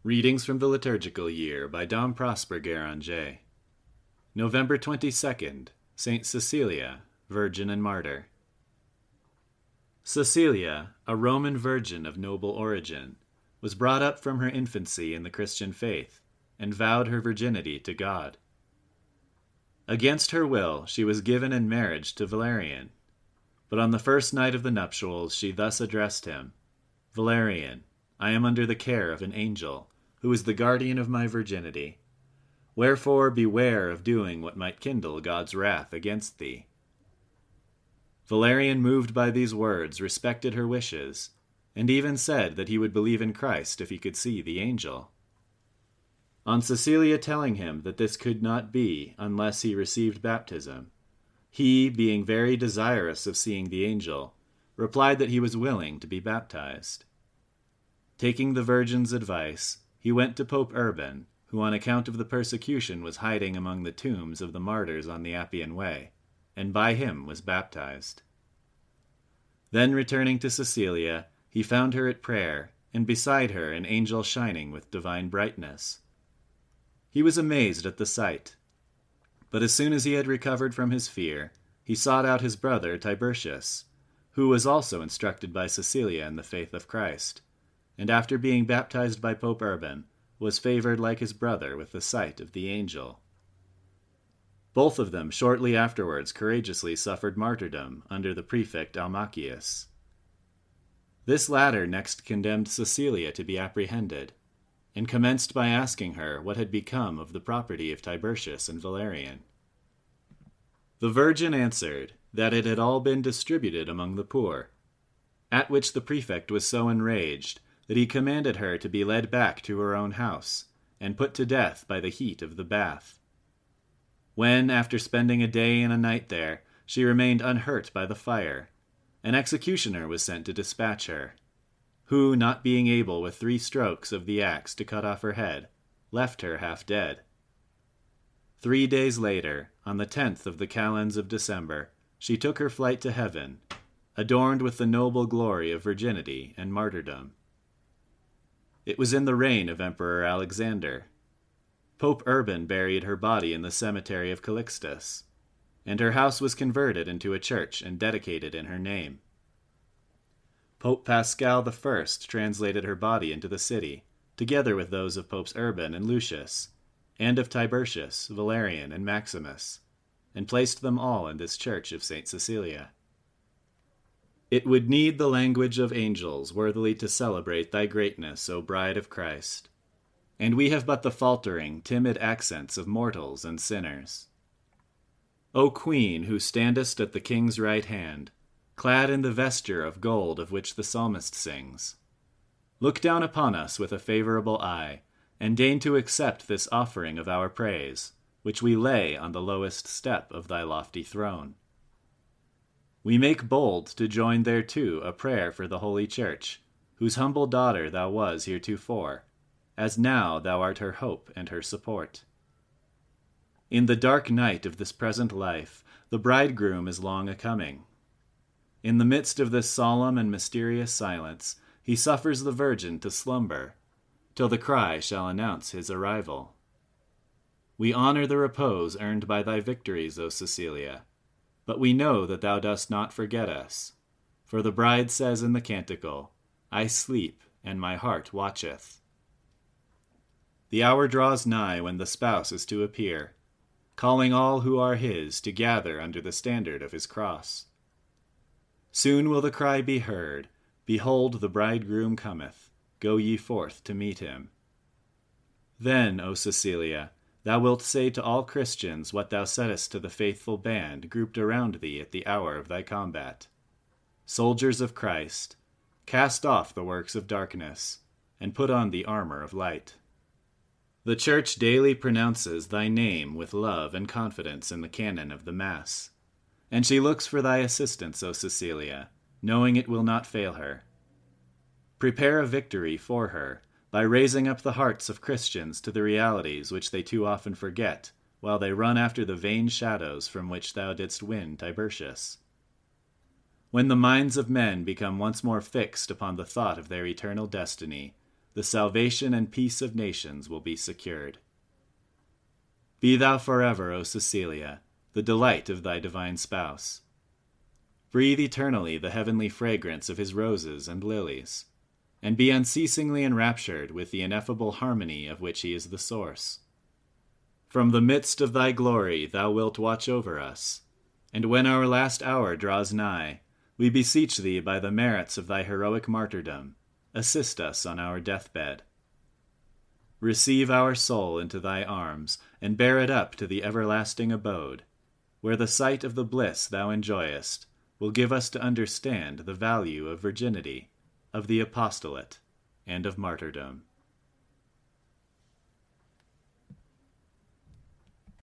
Readings from the Liturgical Year by Dom Prosper Guéranger. November 22nd, Saint Caecilia, Virgin and Martyr. Caecilia, a Roman virgin of noble origin, was brought up from her infancy in the Christian faith, and vowed her virginity to God. Against her will, she was given in marriage to Valerian, but on the first night of the nuptials she thus addressed him: "Valerian, I am under the care of an angel, who is the guardian of my virginity. Wherefore beware of doing what might kindle God's wrath against thee." Valerian, moved by these words, respected her wishes, and even said that he would believe in Christ if he could see the angel. On Caecilia telling him that this could not be unless he received baptism, he, being very desirous of seeing the angel, replied that he was willing to be baptized. Taking the Virgin's advice, he went to Pope Urban, who on account of the persecution was hiding among the tombs of the martyrs on the Appian Way, and by him was baptized. Then returning to Caecilia, he found her at prayer, and beside her an angel shining with divine brightness. He was amazed at the sight, but as soon as he had recovered from his fear, he sought out his brother Tiburtius, who was also instructed by Caecilia in the faith of Christ, and after being baptized by Pope Urban, was favored like his brother with the sight of the angel. Both of them shortly afterwards courageously suffered martyrdom under the prefect Almachius. This latter next condemned Caecilia to be apprehended, and commenced by asking her what had become of the property of Tiburtius and Valerian. The Virgin answered that it had all been distributed among the poor, at which the prefect was so enraged that he commanded her to be led back to her own house, and put to death by the heat of the bath. When, after spending a day and a night there, she remained unhurt by the fire, an executioner was sent to dispatch her, who, not being able with 3 strokes of the axe to cut off her head, left her half dead. 3 days later, on the 10th of the calends of December, she took her flight to heaven, adorned with the noble glory of virginity and martyrdom. It was in the reign of Emperor Alexander. Pope Urban buried her body in the cemetery of Calixtus, and her house was converted into a church and dedicated in her name. Pope Pascal I translated her body into the city, together with those of Popes Urban and Lucius, and of Tiburtius, Valerian, and Maximus, and placed them all in this church of St. Caecilia. It would need the language of angels worthily to celebrate thy greatness, O Bride of Christ, and we have but the faltering, timid accents of mortals and sinners. O Queen, who standest at the King's right hand, clad in the vesture of gold of which the psalmist sings, look down upon us with a favorable eye, and deign to accept this offering of our praise, which we lay on the lowest step of thy lofty throne. We make bold to join thereto a prayer for the Holy Church, whose humble daughter thou was heretofore, as now thou art her hope and her support. In the dark night of this present life, the bridegroom is long a-coming. In the midst of this solemn and mysterious silence, he suffers the Virgin to slumber, till the cry shall announce his arrival. We honor the repose earned by thy victories, O Caecilia, but we know that thou dost not forget us, for the bride says in the canticle, "I sleep, and my heart watcheth." The hour draws nigh when the spouse is to appear, calling all who are his to gather under the standard of his cross. Soon will the cry be heard, "Behold, the bridegroom cometh, go ye forth to meet him." Then, O Caecilia, thou wilt say to all Christians what thou saidst to the faithful band grouped around thee at the hour of thy combat: "Soldiers of Christ, cast off the works of darkness, and put on the armor of light." The Church daily pronounces thy name with love and confidence in the canon of the Mass, and she looks for thy assistance, O Caecilia, knowing it will not fail her. Prepare a victory for her, by raising up the hearts of Christians to the realities which they too often forget, while they run after the vain shadows from which thou didst win Tiburtius. When the minds of men become once more fixed upon the thought of their eternal destiny, the salvation and peace of nations will be secured. Be thou forever, O Caecilia, the delight of thy divine spouse. Breathe eternally the heavenly fragrance of his roses and lilies, and be unceasingly enraptured with the ineffable harmony of which he is the source. From the midst of thy glory thou wilt watch over us, and when our last hour draws nigh, we beseech thee by the merits of thy heroic martyrdom, assist us on our deathbed. Receive our soul into thy arms, and bear it up to the everlasting abode, where the sight of the bliss thou enjoyest will give us to understand the value of virginity, of the apostolate, and of martyrdom.